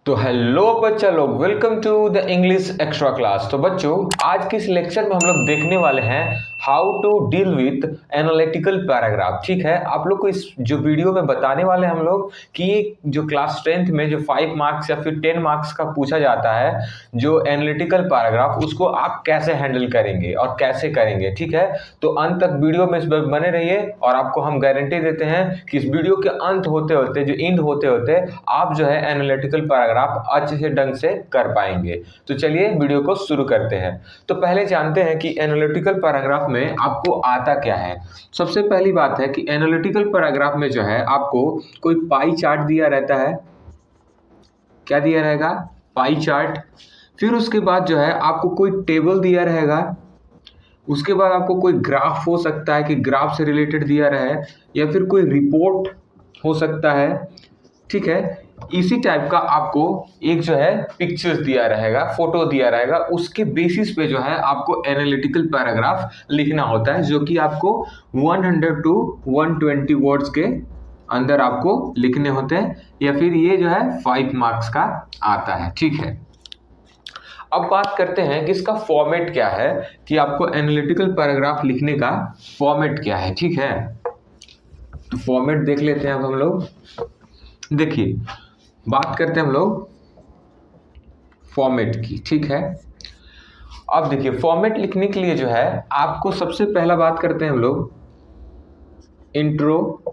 तो हेलो बच्चा लोग, welcome to the English extra class. तो बच्चों, आज के इस लेक्चर में हम लोग देखने वाले हैं how to deal with analytical paragraph. ठीक है, आप लोग को इस जो वीडियो में बताने वाले हम लोग कि जो क्लास 10th में जो 5 मार्क्स या फिर 10 मार्क्स का पूछा जाता है जो एनालिटिकल पैराग्राफ, उसको आप कैसे हैंडल करेंगे और कैसे करेंगे। ठीक है, तो अंत तक वीडियो में बने रहिए और आपको हम गारंटी देते हैं कि इस वीडियो के अंत होते होते जो एंड होते होते आप जो है एनालिटिकल पैराग्राफ अच्छे से ढंग से कर पाएंगे। तो चलिए वीडियो को शुरू करते हैं। तो पहले जानते हैं कि एनालिटिकल पैराग्राफ में आपको आता क्या है। सबसे पहली बात है कि एनालिटिकल पैराग्राफ में जो है आपको कोई पाई चार्ट दिया रहता है। क्या दिया रहेगा? Pie chart. फिर उसके बाद जो है आपको कोई टेबल दिया रहेगा। उसके बाद आपको कोई ग्राफ हो सकता है कि ग्राफ से रिलेटेड दिया रहे, या फिर कोई रिपोर्ट हो सकता है। ठीक है, इसी टाइप का आपको एक जो है पिक्चर्स दिया रहेगा, फोटो दिया रहेगा। उसके बेसिस पे जो है आपको एनालिटिकल पैराग्राफ लिखना होता है, जो कि आपको 100 to 120 वर्ड्स के अंदर आपको लिखने होते हैं, या फिर ये जो है 5 मार्क्स का आता है। ठीक है, अब बात करते हैं कि इसका फॉर्मेट क्या है, कि आपको एनालिटिकल पैराग्राफ लिखने का फॉर्मेट क्या है। ठीक है, तो फॉर्मेट देख लेते हैं अब हम लोग। देखिए, बात करते हैं हम लोग फॉर्मेट की। ठीक है, अब देखिए फॉर्मेट लिखने के लिए जो है आपको सबसे पहला बात करते हैं हम लोग इंट्रोडक्शन।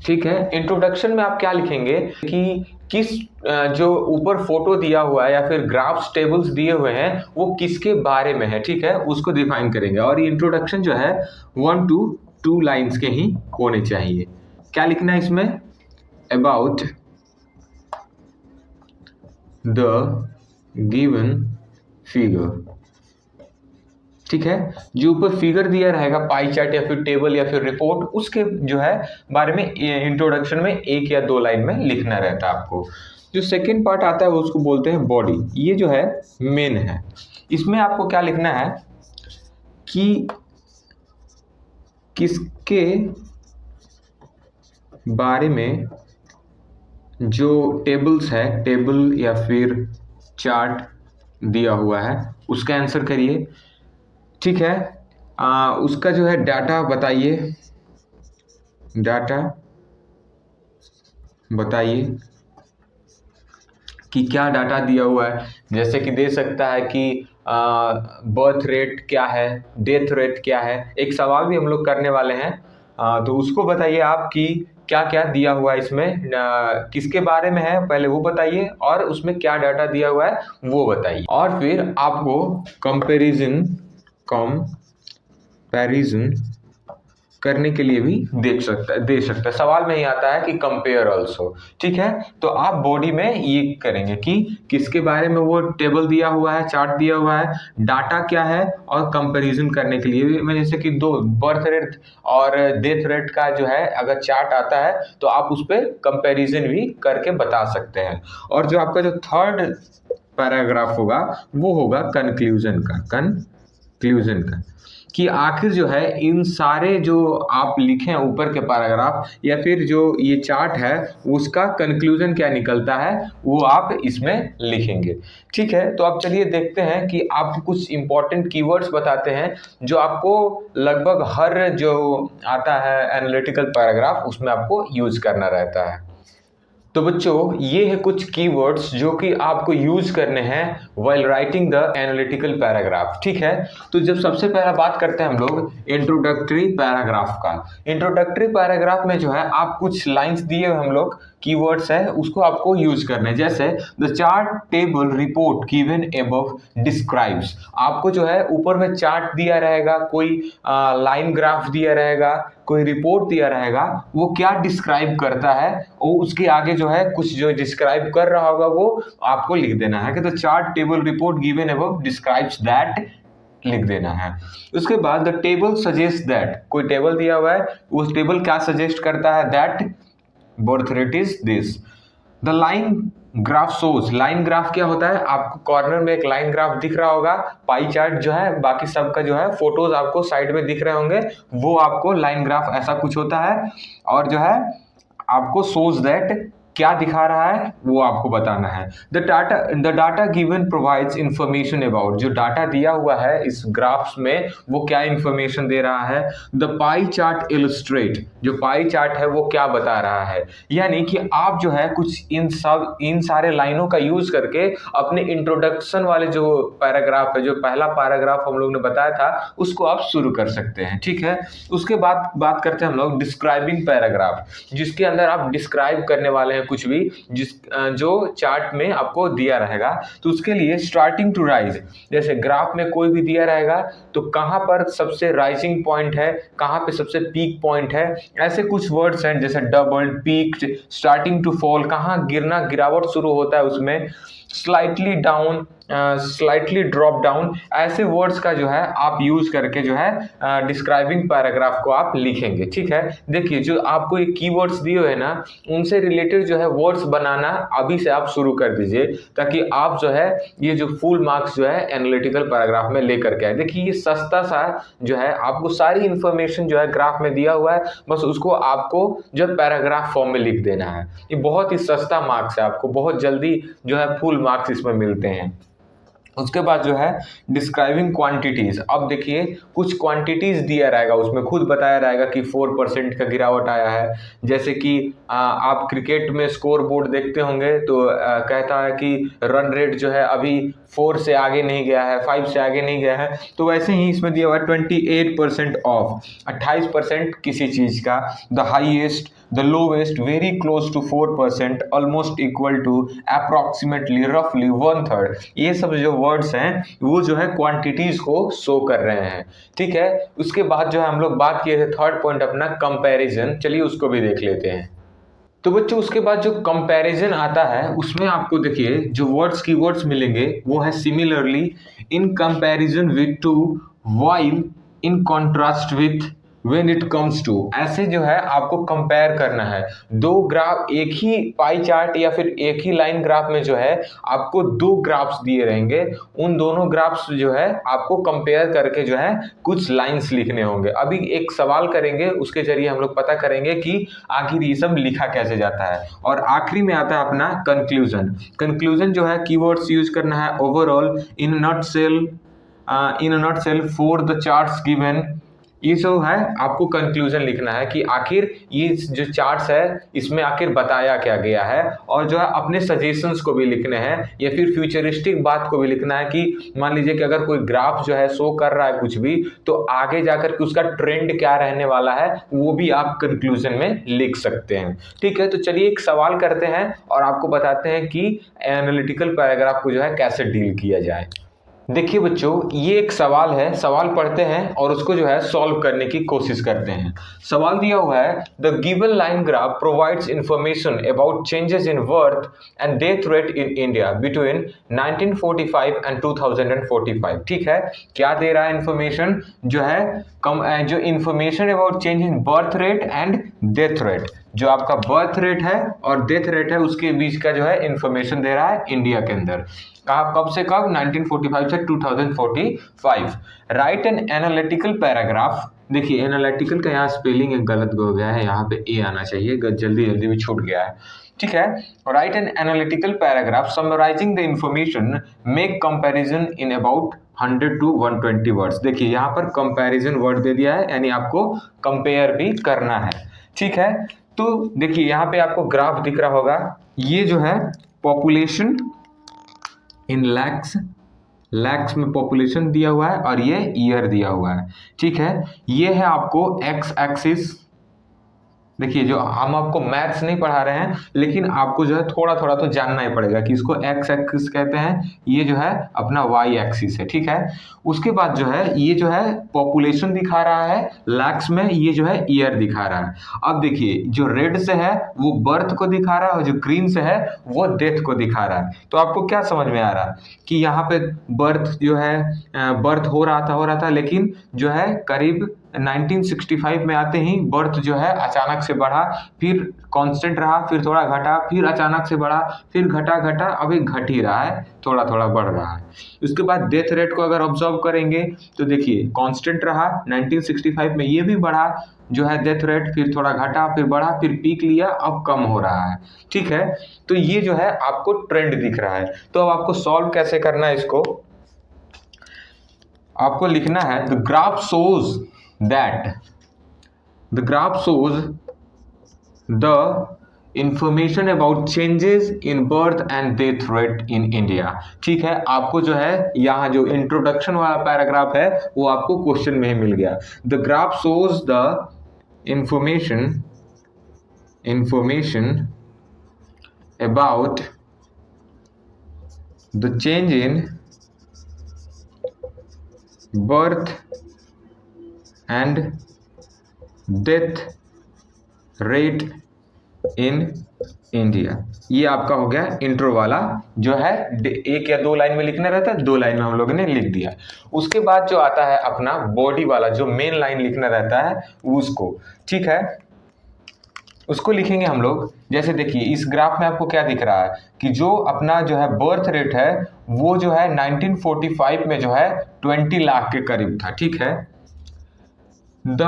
ठीक है, इंट्रोडक्शन में आप क्या लिखेंगे कि किस जो ऊपर फोटो दिया हुआ है या फिर ग्राफ्स टेबल्स दिए हुए हैं वो किसके बारे में है। ठीक है, उसको डिफाइन करेंगे। और ये इंट्रोडक्शन जो है 1 to 2 लाइन्स के ही होने चाहिए। क्या लिखना है इसमें? About the given figure. ठीक है, जो ऊपर फिगर दिया रहेगा, पाई चार्ट या फिर टेबल या फिर रिपोर्ट, उसके जो है बारे में इंट्रोडक्शन में 1 या 2 लाइन में लिखना रहता है आपको। जो सेकेंड पार्ट आता है वो उसको बोलते हैं बॉडी। ये जो है मेन है। इसमें आपको क्या लिखना है कि किसके बारे में जो टेबल्स है, टेबल या फिर चार्ट दिया हुआ है उसका आंसर करिए। ठीक है, उसका जो है डाटा बताइए, कि क्या डाटा दिया हुआ है। जैसे कि दे सकता है कि बर्थ रेट क्या है, डेथ रेट क्या है। एक सवाल भी हम लोग करने वाले हैं, तो उसको बताइए आप कि क्या क्या दिया हुआ है इसमें, किसके बारे में है पहले वो बताइए, और उसमें क्या डाटा दिया हुआ है वो बताइए। और फिर आपको कंपैरिजन करने के लिए भी दे सकता है। सवाल में ही आता है कि कंपेयर ऑल्सो। ठीक है, तो आप बॉडी में ये करेंगे कि किसके बारे में वो टेबल दिया हुआ है, चार्ट दिया हुआ है, डाटा क्या है, और कंपैरिजन करने के लिए मैं जैसे कि 2 बर्थ रेट और डेथ रेट का जो है अगर चार्ट आता है तो आप उस पर कंपैरिजन भी करके बता सकते हैं। और जो आपका जो थर्ड पैराग्राफ होगा वो होगा कंक्लूजन का, कि आखिर जो है इन सारे जो आप लिखें ऊपर के पैराग्राफ या फिर जो ये चार्ट है उसका कंक्लूजन क्या निकलता है वो आप इसमें लिखेंगे। ठीक है, तो अब चलिए देखते हैं कि आपको कुछ इंपॉर्टेंट कीवर्ड्स बताते हैं जो आपको लगभग हर जो आता है एनालिटिकल पैराग्राफ उसमें आपको यूज करना रहता है। तो बच्चों, ये है कुछ कीवर्ड्स जो कि आपको यूज करने हैं while writing the analytical paragraph. ठीक है, तो जब सबसे पहला बात करते हैं हम लोग इंट्रोडक्टरी पैराग्राफ का। इंट्रोडक्टरी पैराग्राफ में जो है आप कुछ लाइंस दिए हुए हम लोग कीवर्ड्स है उसको आपको यूज करना है। जैसे the chart table report given above describes. आपको जो है ऊपर में चार्ट दिया रहेगा, कोई लाइन ग्राफ दिया रहेगा, कोई रिपोर्ट दिया रहेगा, वो क्या डिस्क्राइब करता है और उसके आगे जो है कुछ जो डिस्क्राइब कर रहा होगा वो आपको लिख देना है कि the chart table report given above describes that, लिख देना है। उसके बाद द टेबल सजेस्ट दैट, कोई टेबल दिया हुआ है, उस टेबल क्या सजेस्ट करता है, that birth rate is this. The line graph shows, line graph क्या होता है, आपको कॉर्नर में एक लाइन ग्राफ दिख रहा होगा, पाई चार्ट जो है, बाकी सबका जो है फोटोज आपको साइड में दिख रहे होंगे, वो आपको लाइन ग्राफ ऐसा कुछ होता है। और जो है आपको सोज दैट क्या दिखा रहा है वो आपको बताना है। The data given provides information about, जो डाटा दिया हुआ है इस ग्राफ्स में वो क्या इंफॉर्मेशन दे रहा है। द पाई चार्ट इलस्ट्रेट, जो पाई चार्ट है वो क्या बता रहा है, यानी कि आप जो है कुछ इन सारे लाइनों का यूज करके अपने इंट्रोडक्शन वाले जो पैराग्राफ है, जो पहला पैराग्राफ हम लोग ने बताया था उसको आप शुरू कर सकते हैं। ठीक है, उसके बाद बात करते हैं हम लोग डिस्क्राइबिंग पैराग्राफ, जिसके अंदर आप डिस्क्राइब करने वाले हैं कुछ भी जो चार्ट में आपको दिया रहेगा। तो उसके लिए स्टार्टिंग टू राइज, जैसे ग्राफ में कोई भी दिया रहेगा तो कहाँ पर सबसे राइजिंग पॉइंट है, कहाँ पे सबसे पीक पॉइंट है, ऐसे कुछ वर्ड्स हैं जैसे double, peaked, starting to fall, कहाँ गिरना गिरावट शुरू होता है उसमें, slightly down, slightly drop down, ऐसे वर्ड्स का जो है आप यूज करके जो है डिस्क्राइबिंग पैराग्राफ को आप लिखेंगे। ठीक है, देखिए जो आपको ये कीवर्ड्स दिए हुए ना उनसे रिलेटेड जो है वर्ड्स बनाना अभी से आप शुरू कर दीजिए, ताकि आप जो है ये जो फुल मार्क्स जो है एनालिटिकल पैराग्राफ में लेकर के आए। देखिए ये सस्ता सा जो है, आपको सारी इंफॉर्मेशन जो है ग्राफ में दिया हुआ है, बस उसको आपको जो है पैराग्राफ फॉर्म में लिख देना है। ये बहुत ही सस्ता मार्क्स है, आपको बहुत जल्दी जो है फुल मार्क्स इसमें मिलते हैं। उसके बाद जो है डिस्क्राइबिंग क्वांटिटीज, अब देखिए कुछ क्वांटिटीज दिया रहेगा, उसमें खुद बताया रहेगा कि 4% का गिरावट आया है। जैसे कि आप क्रिकेट में स्कोर बोर्ड देखते होंगे तो कहता है कि रन रेट जो है अभी 4 से आगे नहीं गया है, 5 से आगे नहीं गया है, तो वैसे ही इसमें दिया हुआ है 28% ऑफ, 28% किसी चीज का, the highest, the lowest, very close to 4%, almost equal to, approximately, रफली, 1/3, ये सब जो वर्ड्स हैं वो जो है क्वांटिटीज को शो कर रहे हैं। ठीक है, उसके बाद जो है हम लोग बात किए थे थर्ड पॉइंट अपना कंपैरिजन, चलिए उसको भी देख लेते हैं। तो बच्चों उसके बाद जो कंपैरिजन आता है उसमें आपको देखिए जो वर्ड्स कीवर्ड्स मिलेंगे वो है similarly, in comparison with to, while, in contrast with, when it comes to, ऐसे जो है आपको कंपेयर करना है। दो ग्राफ, एक ही पाई चार्ट या फिर एक ही लाइन ग्राफ में जो है आपको दो ग्राफ्स दिए रहेंगे, उन दोनों ग्राफ्स जो है आपको कंपेयर करके जो है कुछ लाइंस लिखने होंगे। अभी एक सवाल करेंगे, उसके जरिए हम लोग पता करेंगे कि आखिर ये सब लिखा कैसे जाता है। और आखिरी में आता है अपना कंक्लूजन। कंक्लूजन जो है कीवर्ड्स यूज करना है, overall, in a nutshell for the charts given, ये जो है आपको कंक्लूजन लिखना है कि आखिर ये जो चार्ट्स है इसमें आखिर बताया क्या गया है, और जो है अपने सजेशंस को भी लिखने हैं या फिर फ्यूचरिस्टिक बात को भी लिखना है कि मान लीजिए कि अगर कोई ग्राफ जो है शो कर रहा है कुछ भी, तो आगे जाकर के उसका ट्रेंड क्या रहने वाला है वो भी आप कंक्लूजन में लिख सकते हैं। ठीक है, तो चलिए एक सवाल करते हैं और आपको बताते हैं कि एनालिटिकल पैराग्राफ को जो है कैसे डील किया जाए। देखिए बच्चों ये एक सवाल है, सवाल पढ़ते हैं और उसको जो है सॉल्व करने की कोशिश करते हैं। सवाल दिया हुआ है, the given line graph provides information about changes in birth and death rate in India between 1945 and 2045। ठीक है, क्या दे रहा है इंफॉर्मेशन, जो है जो information about change in birth rate and death rate, जो आपका बर्थ रेट है और डेथ रेट है उसके बीच का जो है इंफॉर्मेशन दे रहा है इंडिया के अंदर। कहा कब से कब, 1945 से 2045। राइट एन एनालिटिकल पैराग्राफ, देखिए एनालिटिकल का यहाँ स्पेलिंग एक गलत हो गया है, यहाँ पे ए आना चाहिए, जल्दी जल्दी भी छूट गया है। ठीक है, write an analytical paragraph summarising the information, make comparison in about 100 to 120 words. देखिए यहाँ पर कंपैरिजन वर्ड दे दिया है, यानी आपको कंपेयर भी करना है। ठीक है, तो देखिए यहाँ पे आपको ग्राफ दिख रहा होगा, ये जो है पॉपुलेशन इन लैक्स में पॉपुलेशन दिया हुआ है और ये ईयर दिया हुआ है। ठीक है, ये है आपको एक्स एक्सिस। देखिए जो हम आपको मैथ्स नहीं पढ़ा रहे हैं, लेकिन आपको जो है थोड़ा थोड़ा तो जानना ही पड़ेगा कि इसको एक्स एक्सिस कहते हैं, ये जो है अपना वाई एक्सिस है। ठीक है, उसके बाद जो है ये जो है पॉपुलेशन दिखा रहा है लैक्स में, ये जो है ईयर दिखा रहा है। अब देखिए जो रेड से है वो बर्थ को दिखा रहा है और जो ग्रीन से है वो डेथ को दिखा रहा है। तो आपको क्या समझ में आ रहा है कि यहाँ पे बर्थ जो है बर्थ हो रहा था, लेकिन जो है करीब 1965 में आते ही बर्थ जो है अचानक से बढ़ा, फिर कांस्टेंट रहा, फिर थोड़ा घटा, फिर अचानक से बढ़ा, फिर घटा, अभी घट ही रहा है, थोड़ा थोड़ा बढ़ रहा है। उसके बाद डेथ रेट को अगर ऑब्जर्व करेंगे तो देखिए कांस्टेंट रहा 1965 में, ये भी बढ़ा, जो है डेथ रेट, फिर थोड़ा घटा, फिर बढ़ा, फिर पीक लिया, अब कम हो रहा है। ठीक है, तो ये जो है आपको ट्रेंड दिख रहा है। तो अब आपको सॉल्व कैसे करना है इसको, आपको लिखना है the graph shows that, the graph shows the information about changes in birth and death rate in India. ठीक है, आपको जो है यहाँ जो इंट्रोडक्शन वाला पैराग्राफ है वो आपको क्वेश्चन में ही मिल गया। The graph shows the information about the change in birth and death rate in India. ये आपका हो गया इंट्रो वाला, जो है एक या दो लाइन में लिखना रहता है, 2 लाइन में हम लोगों ने लिख दिया। उसके बाद जो आता है अपना बॉडी वाला, जो मेन लाइन लिखना रहता है उसको, ठीक है, उसको लिखेंगे हम लोग। जैसे देखिए इस ग्राफ में आपको क्या दिख रहा है कि जो अपना जो है बर्थ रेट है वो जो है 1945 में जो है 20 लाख के करीब था। ठीक है, the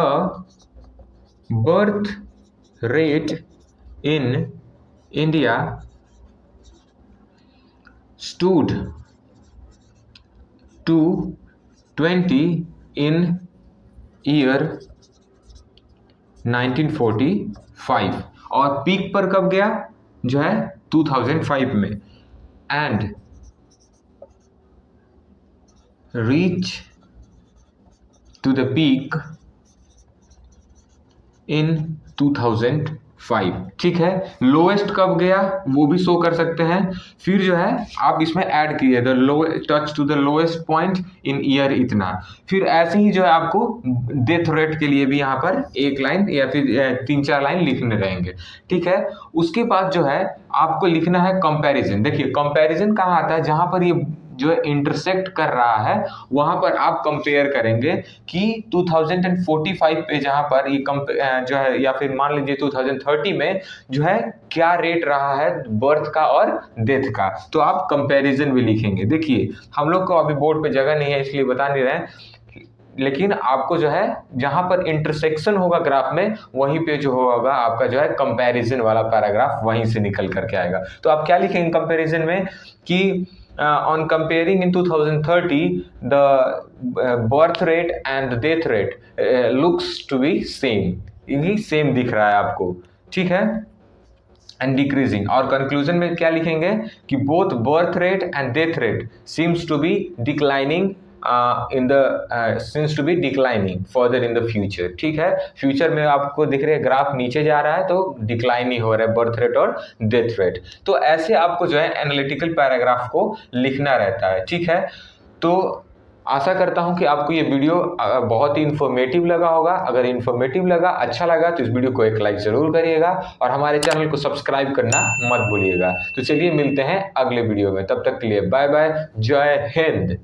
birth rate in India stood to 20 in year 1945 और पीक पर कब गया, जो है 2005 में, and reach to the peak in 2005। ठीक है, लोएस्ट कब गया वो भी शो कर सकते हैं। फिर जो है आप इसमें ऐड कीजिए the low touch to the lowest point in year इतना। फिर ऐसे ही जो है आपको डेथ रेट के लिए भी यहाँ पर 1 लाइन या फिर 3-4 लाइन लिखने रहेंगे। ठीक है, उसके बाद जो है आपको लिखना है कंपैरिजन। देखिए कंपैरिजन कहाँ आता है, जहाँ पर ये जो है इंटरसेक्ट कर रहा है वहां पर आप कंपेयर करेंगे कि 2045 पे जहां पर ये जो है, या फिर मान लीजिए 2030 में जो है क्या रेट रहा है बर्थ का और डेथ का, तो आप कंपैरिजन भी लिखेंगे। देखिए हम लोग को अभी बोर्ड पे जगह नहीं है इसलिए बता नहीं रहे हैं, लेकिन आपको जो है जहां पर इंटरसेक्शन होगा ग्राफ में वहीं पे जो होगा आपका जो है कंपैरिजन वाला पैराग्राफ वहीं से निकल करके आएगा। तो आप क्या लिखेंगे कंपैरिजन में कि on comparing in 2030 the birth rate and the death rate looks to be same, ये सेम दिख रहा है आपको। ठीक है, एंड डिक्रीजिंग। और कंक्लूजन में क्या लिखेंगे कि both birth rate and death rate seems to be declining seems to be declining further in the future। ठीक है, फ्यूचर में आपको दिख रहे ग्राफ नीचे जा रहा है तो डिक्लाइन ही हो रहा है बर्थ रेट और डेथ रेट। तो ऐसे आपको जो है एनालिटिकल पैराग्राफ को लिखना रहता है। ठीक है, तो आशा करता हूं कि आपको ये वीडियो बहुत ही इन्फॉर्मेटिव लगा होगा। अगर इन्फॉर्मेटिव लगा, अच्छा लगा तो इस वीडियो को एक लाइक जरूर करिएगा और हमारे चैनल को सब्सक्राइब करना मत भूलिएगा। तो चलिए मिलते हैं अगले वीडियो में, तब तक के लिए बाय बाय, जय हिंद।